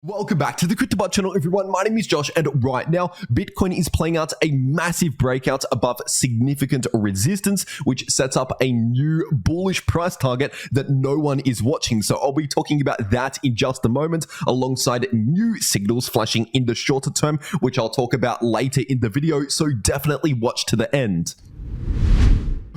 Welcome back to the CryptoWorld channel, everyone. My name is Josh, and right now, Bitcoin is playing out a massive breakout above significant resistance, which sets up a new bullish price target that no one is watching. So I'll be talking about that in just a moment, alongside new signals flashing in the shorter term, which I'll talk about later in the video. So definitely watch to the end.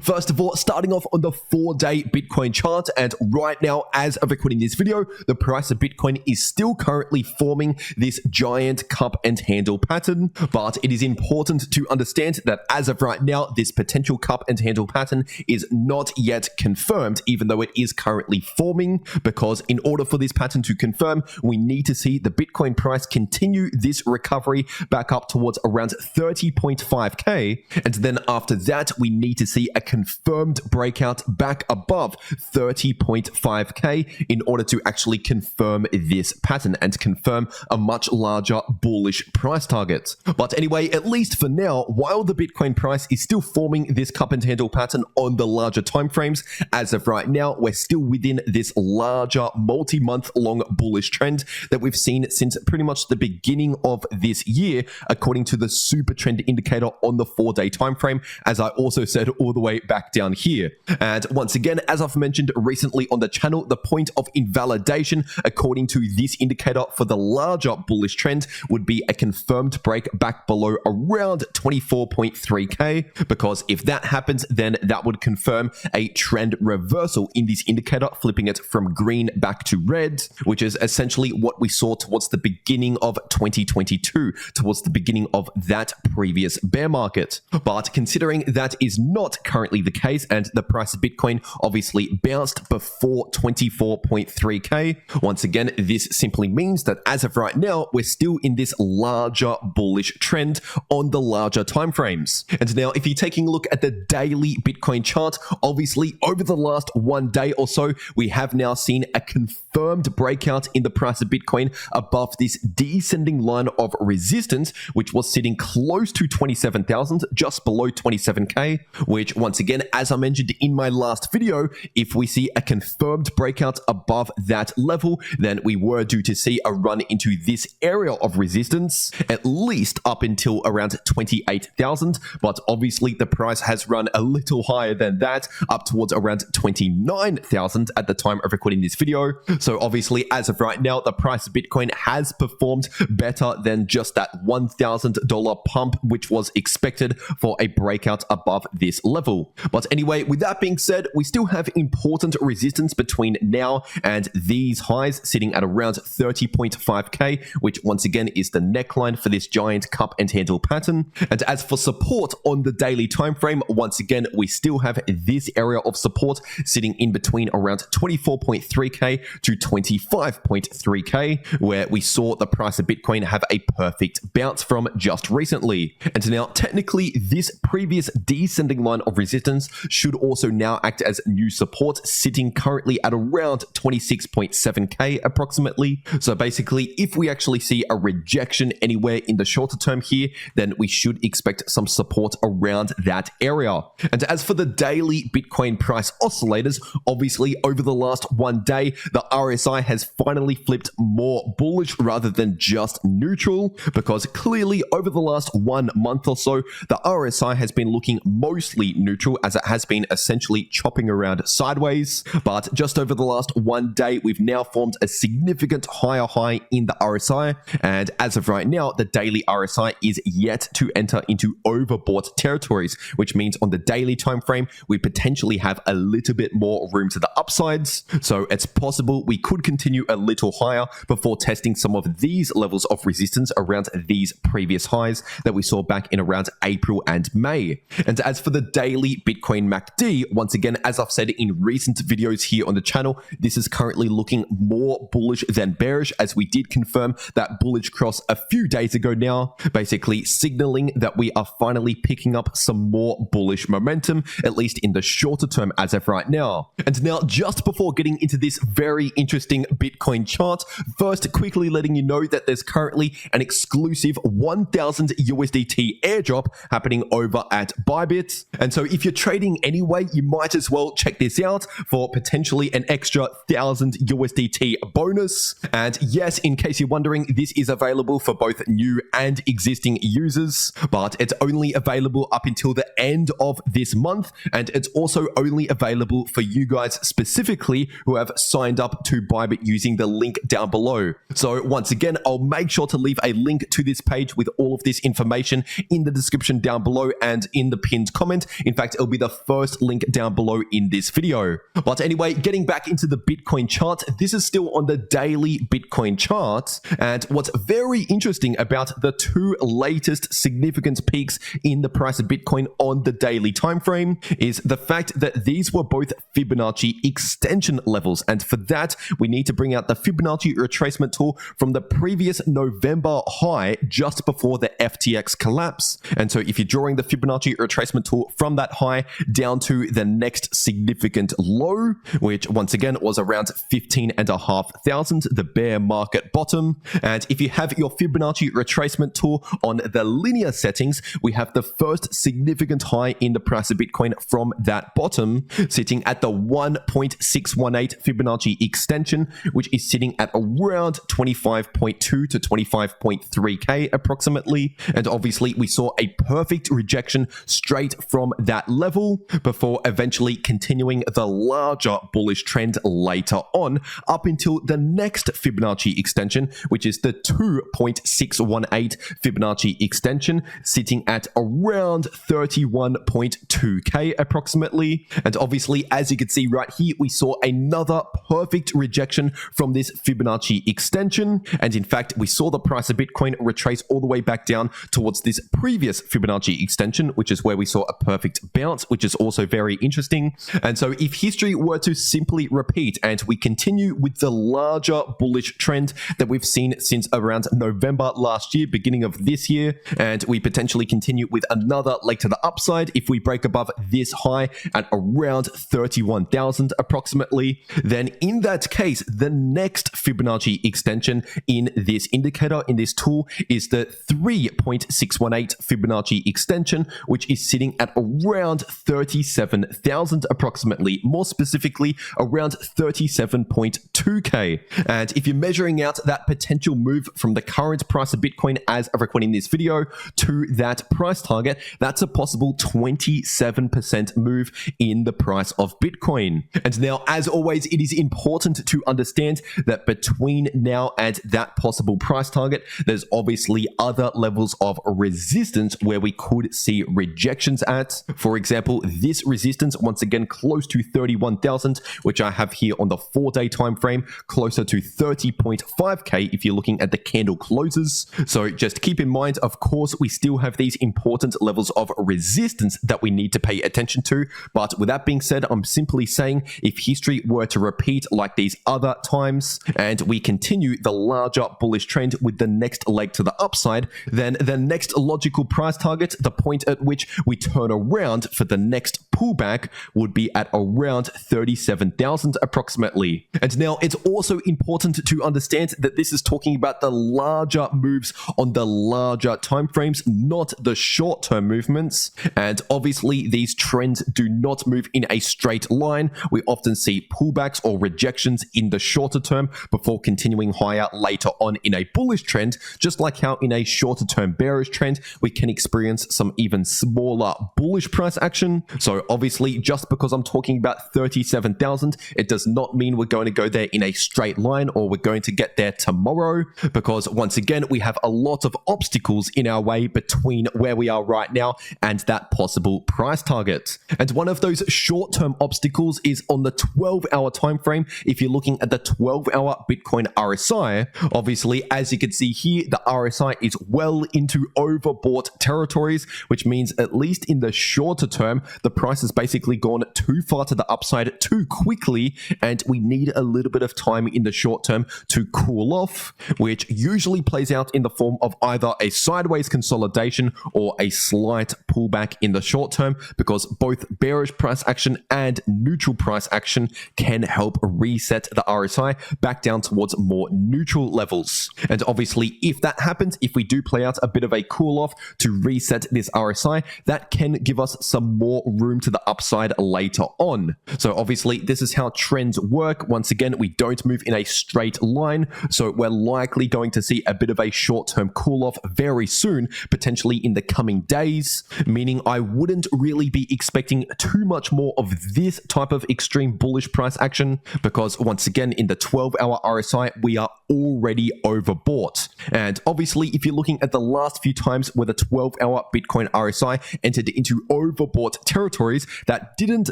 First of all, starting off on the 4-day Bitcoin chart, and right now, as of recording this video, the price of Bitcoin is still currently forming this giant cup and handle pattern, but it is important to understand that as of right now, this potential cup and handle pattern is not yet confirmed, even though it is currently forming, because in order for this pattern to confirm, we need to see the Bitcoin price continue this recovery back up towards around 30.5k, and then after that, we need to see a confirmed breakout back above 30.5k in order to actually confirm this pattern and confirm a much larger bullish price target. But anyway, at least for now, while the Bitcoin price is still forming this cup and handle pattern on the larger timeframes, as of right now, we're still within this larger multi-month long bullish trend that we've seen since pretty much the beginning of this year, according to the super trend indicator on the 4-day timeframe, as I also said all the way back down here. And once again, as I've mentioned recently on the channel, the point of invalidation according to this indicator for the larger bullish trend would be a confirmed break back below around 24.3k, because if that happens, then that would confirm a trend reversal in this indicator, flipping it from green back to red, which is essentially what we saw towards the beginning of 2022, towards the beginning of that previous bear market. But considering that is not currently the case, and the price of Bitcoin obviously bounced before 24.3k, once again, this simply means that as of right now, we're still in this larger bullish trend on the larger timeframes. And now, if you're taking a look at the daily Bitcoin chart, obviously over the last 1 day or so, we have now seen a confirmed breakout in the price of Bitcoin above this descending line of resistance, which was sitting close to 27,000, just below 27k, which once again, as I mentioned in my last video, if we see a confirmed breakout above that level, then we were due to see a run into this area of resistance, at least up until around 28,000. But obviously, the price has run a little higher than that, up towards around 29,000 at the time of recording this video. So obviously, as of right now, the price of Bitcoin has performed better than just that $1,000 pump, which was expected for a breakout above this level. But anyway, with that being said, we still have important resistance between now and these highs, sitting at around 30.5k, which once again is the neckline for this giant cup and handle pattern. And as for support on the daily time frame, once again, we still have this area of support sitting in between around 24.3k to 25.3k, where we saw the price of Bitcoin have a perfect bounce from just recently. And now, technically, this previous descending line of resistance should also now act as new support, sitting currently at around 26.7k approximately. So basically, if we actually see a rejection anywhere in the shorter term here, then we should expect some support around that area. And as for the daily Bitcoin price oscillators, obviously over the last 1 day, the RSI has finally flipped more bullish rather than just neutral, because clearly over the last 1 month or so, the RSI has been looking mostly neutral, as it has been essentially chopping around sideways. But just over the last 1 day, we've now formed a significant higher high in the RSI. And as of right now, the daily RSI is yet to enter into overbought territories, which means on the daily time frame, we potentially have a little bit more room to the upsides. So it's possible we could continue a little higher before testing some of these levels of resistance around these previous highs that we saw back in around April and May. And as for the daily Bitcoin MACD, once again, as I've said in recent videos here on the channel, this is currently looking more bullish than bearish, as we did confirm that bullish cross a few days ago now, basically signaling that we are finally picking up some more bullish momentum, at least in the shorter term as of right now. And now, just before getting into this very interesting Bitcoin chart, first quickly letting you know that there's currently an exclusive 1,000 USDT airdrop happening over at Bybit. And so if if you're trading anyway, you might as well check this out for potentially an extra 1,000 USDT bonus. And yes, in case you're wondering, this is available for both new and existing users, but it's only available up until the end of this month, and it's also only available for you guys specifically who have signed up to Bybit using the link down below. So once again, I'll make sure to leave a link to this page with all of this information in the description down below and in the pinned comment. In fact, it'll be the first link down below in this video. But anyway, getting back into the Bitcoin chart, this is still on the daily Bitcoin chart. And what's very interesting about the two latest significant peaks in the price of Bitcoin on the daily time frame is the fact that these were both Fibonacci extension levels. And for that, we need to bring out the Fibonacci retracement tool from the previous November high just before the FTX collapse. And so if you're drawing the Fibonacci retracement tool from that high down to the next significant low, which once again was around 15,500, the bear market bottom. And if you have your Fibonacci retracement tool on the linear settings, we have the first significant high in the price of Bitcoin from that bottom, sitting at the 1.618 Fibonacci extension, which is sitting at around 25.2 to 25.3K approximately. And obviously we saw a perfect rejection straight from that level before eventually continuing the larger bullish trend later on up until the next Fibonacci extension, which is the 2.618 Fibonacci extension, sitting at around 31.2K approximately. And obviously, as you can see right here, we saw another perfect rejection from this Fibonacci extension. And in fact, we saw the price of Bitcoin retrace all the way back down towards this previous Fibonacci extension, which is where we saw a perfect bounce, which is also very interesting. And so if history were to simply repeat and we continue with the larger bullish trend that we've seen since around November last year, beginning of this year, and we potentially continue with another leg to the upside, if we break above this high at around 31,000 approximately, then in that case, the next Fibonacci extension in this indicator, in this tool, is the 3.618 Fibonacci extension, which is sitting at around 37,000 approximately, more specifically around 37.2K. And if you're measuring out that potential move from the current price of Bitcoin as of recording this video to that price target, that's a possible 27% move in the price of Bitcoin. And now, as always, it is important to understand that between now and that possible price target, there's obviously other levels of resistance where we could see rejections at. For example, this resistance, once again, close to 31,000, which I have here on the 4-day time frame, closer to 30.5K if you're looking at the candle closes. So just keep in mind, of course, we still have these important levels of resistance that we need to pay attention to. But with that being said, I'm simply saying if history were to repeat like these other times and we continue the larger bullish trend with the next leg to the upside, then the next logical price target, the point at which we turn around for the next pullback, would be at around 37,000 approximately. And now it's also important to understand that this is talking about the larger moves on the larger time frames, not the short-term movements. And obviously these trends do not move in a straight line. We often see pullbacks or rejections in the shorter term before continuing higher later on in a bullish trend, just like how in a shorter term bearish trend we can experience some even smaller bullish price action. So obviously, just because I'm talking about 37,000, it does not mean we're going to go there in a straight line or we're going to get there tomorrow, because once again, we have a lot of obstacles in our way between where we are right now and that possible price target. And one of those short-term obstacles is on the 12-hour time frame. If you're looking at the 12-hour Bitcoin RSI, obviously, as you can see here, the RSI is well into overbought territories, which means at least in the shorter term, the price has basically gone too far to the upside too quickly, and we need a little bit of time in the short term to cool off, which usually plays out in the form of either a sideways consolidation or a slight pullback in the short term, because both bearish price action and neutral price action can help reset the RSI back down towards more neutral levels. And obviously, if that happens, if we do play out a bit of a cool off to reset this RSI, that can give us some more room to the upside later on. So obviously, this is how trends work. Once again, we don't move in a straight line, so we're likely going to see a bit of a short-term cool-off very soon, potentially in the coming days, meaning I wouldn't really be expecting too much more of this type of extreme bullish price action, because once again, in the 12-hour RSI, we are already overbought. And obviously, if you're looking at the last few times where the 12-hour Bitcoin RSI entered into overbought territories, that didn't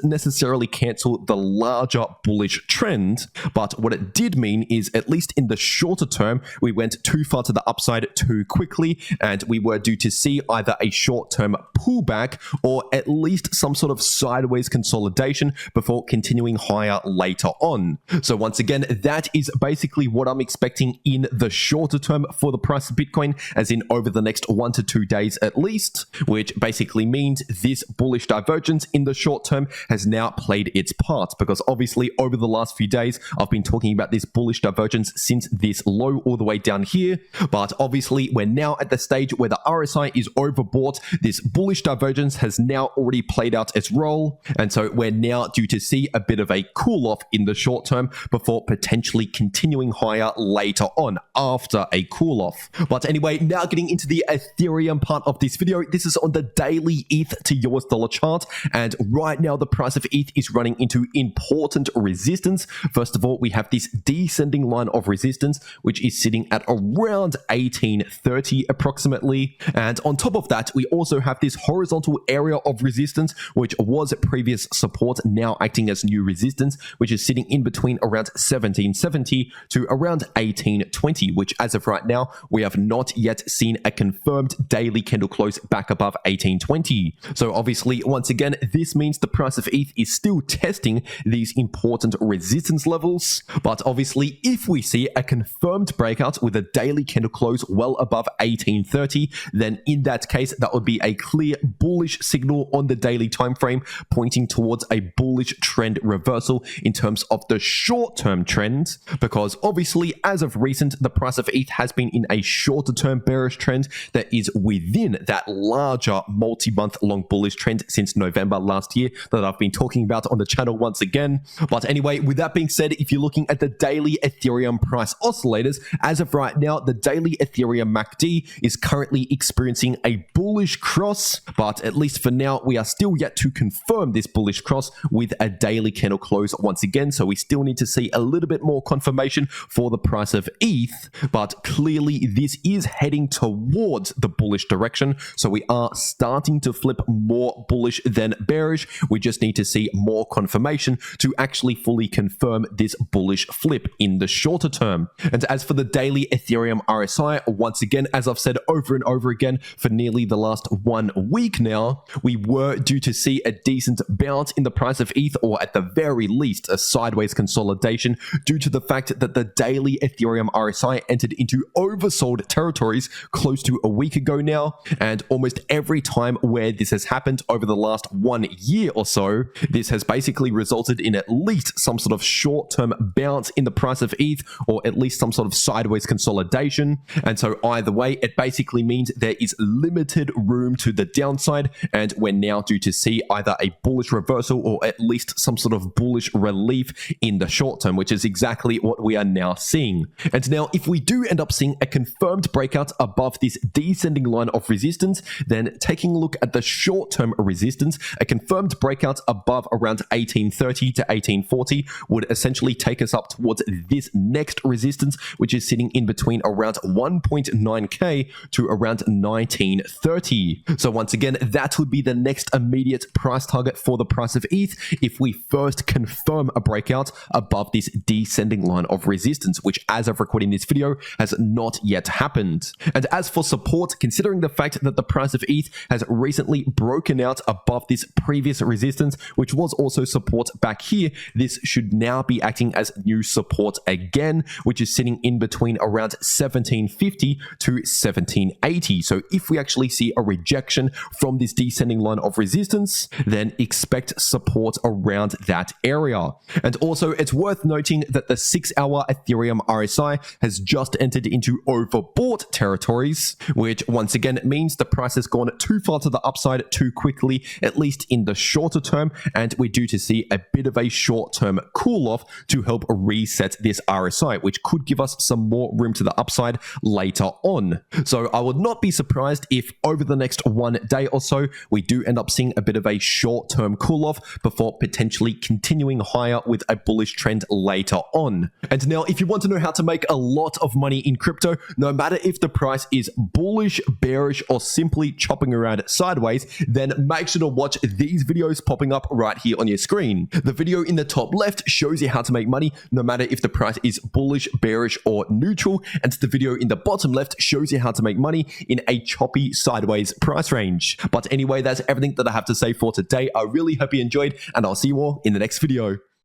necessarily cancel the larger bullish trend, but what it did mean is, at least in the shorter term, we went too far to the upside too quickly, and we were due to see either a short-term pullback or at least some sort of sideways consolidation before continuing higher later on. So once again, that is basically what I'm expecting in the shorter term for the price of Bitcoin, as in over the next 1 to 2 days at least, which basically means this bullish divergence in the short term has now played its part, because obviously over the last few days, I've been talking about this bullish divergence since this low all the way down here, but obviously we're now at the stage where the RSI is overbought. This bullish divergence has now already played out its role, and so we're now due to see a bit of a cool off in the short term before potentially continuing higher later on after a cool off. But anyway, now getting into the Ethereum part of this video, this is on the daily ETH to US dollar chart, and right now the price of ETH is running into important resistance. First of all, we have this descending line of resistance, which is sitting at around 1830 approximately, and on top of that, we also have this horizontal area of resistance, which was previous support, now acting as new resistance, which is sitting in between around 1770 to around 1820, which as of right now, we have not yet seen a confirmed daily candle close back above 1820. So obviously, once again, this means the price of ETH is still testing these important resistance levels, but obviously, if we see a confirmed breakout with a daily candle close well above 1830, then in that case, that would be a clear bullish signal on the daily time frame, pointing towards a bullish trend reversal in terms of the short-term trend, because obviously, as of recent, the price of ETH has been in a shorter-term bearish trend that is within that larger multi-month long bullish trend since November last year that I've been talking about on the channel once again. But anyway, with that being said, if you're looking at the daily Ethereum price oscillators, as of right now, the daily Ethereum MACD is currently experiencing a bullish cross, but at least for now, we are still yet to confirm this bullish cross with a daily candle close once again, so we still need to see a little bit more confirmation for the price of ETH, but clearly this is heading towards the bullish direction, so we are starting to flip more bullish than bearish. We just need to see more confirmation to actually fully confirm this bullish flip in the shorter term. And as for the daily Ethereum RSI, once again, as I've said over and over again for nearly the last 1 week now, we were due to see a decent bounce in the price of ETH, or at the very least a sideways consolidation, due to the fact that the daily Ethereum RSI entered into oversold territories close to a week ago now, and almost every time where this has happened over the last 1 year or so, this has basically resulted in at least some sort of short-term bounce in the price of ETH, or at least some sort of sideways consolidation. And so either way, it basically means there is limited room to the downside, and we're now due to see either a bullish reversal or at least some sort of bullish relief in the short term, which is exactly what we are now seeing. And now, if we do end up seeing a confirmed breakout above this descending line of resistance, then taking a look at the short-term resistance, a confirmed breakout above around 1830 to 1840 would essentially take us up towards this next resistance, which is sitting in between around 1.9k to around 1930. So once again, that would be the next immediate price target for the price of ETH if we first confirm a breakout above this descending line of resistance, which as of recording this video has not yet happened. And as for support, considering the fact that the price of ETH has recently broken out above this previous resistance, which was also support back here, this should now be acting as new support again, which is sitting in between around 1750 to 1780. So if we actually see a rejection from this descending line of resistance, then expect support around that area. And also, it's worth noting that the 6-hour Ethereum RSI has just entered into overbought territories, which once again means the price has gone too far to the upside too quickly quickly, at least in the shorter term, and we're due to see a bit of a short-term cool-off to help reset this RSI, which could give us some more room to the upside later on. So I would not be surprised if over the next 1 day or so, we do end up seeing a bit of a short-term cool-off before potentially continuing higher with a bullish trend later on. And now, if you want to know how to make a lot of money in crypto, no matter if the price is bullish, bearish, or simply chopping around sideways, then make sure to watch these videos popping up right here on your screen. The video in the top left shows you how to make money no matter if the price is bullish, bearish, or neutral, and the video in the bottom left shows you how to make money in a choppy sideways price range. But anyway, that's everything that I have to say for today. I really hope you enjoyed, and I'll see you all in the next video.